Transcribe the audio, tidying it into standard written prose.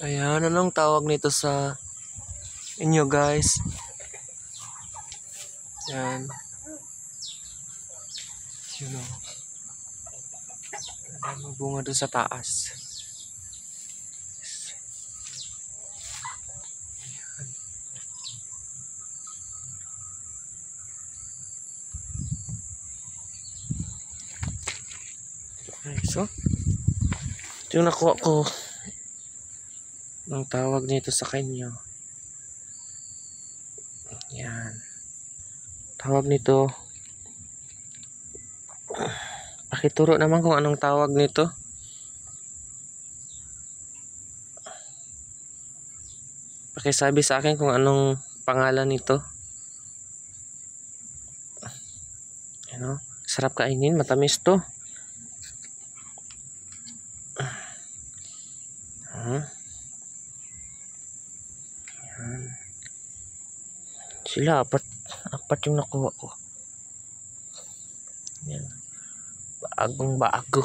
Ayan, anong tawag nito sa inyo guys? Ayan. You know. Ayan, bunga doon sa taas. Okay, so ito yung nakuha ko ng tawag nito sa kanya. Yan. Tawag nito. Pakituro naman kung anong tawag nito. Pakisabi sa akin kung anong pangalan nito. Ano? Sarap kainin, matamis to. Yan. Sila apat yung nakuha ko. Yan. Bagong bago.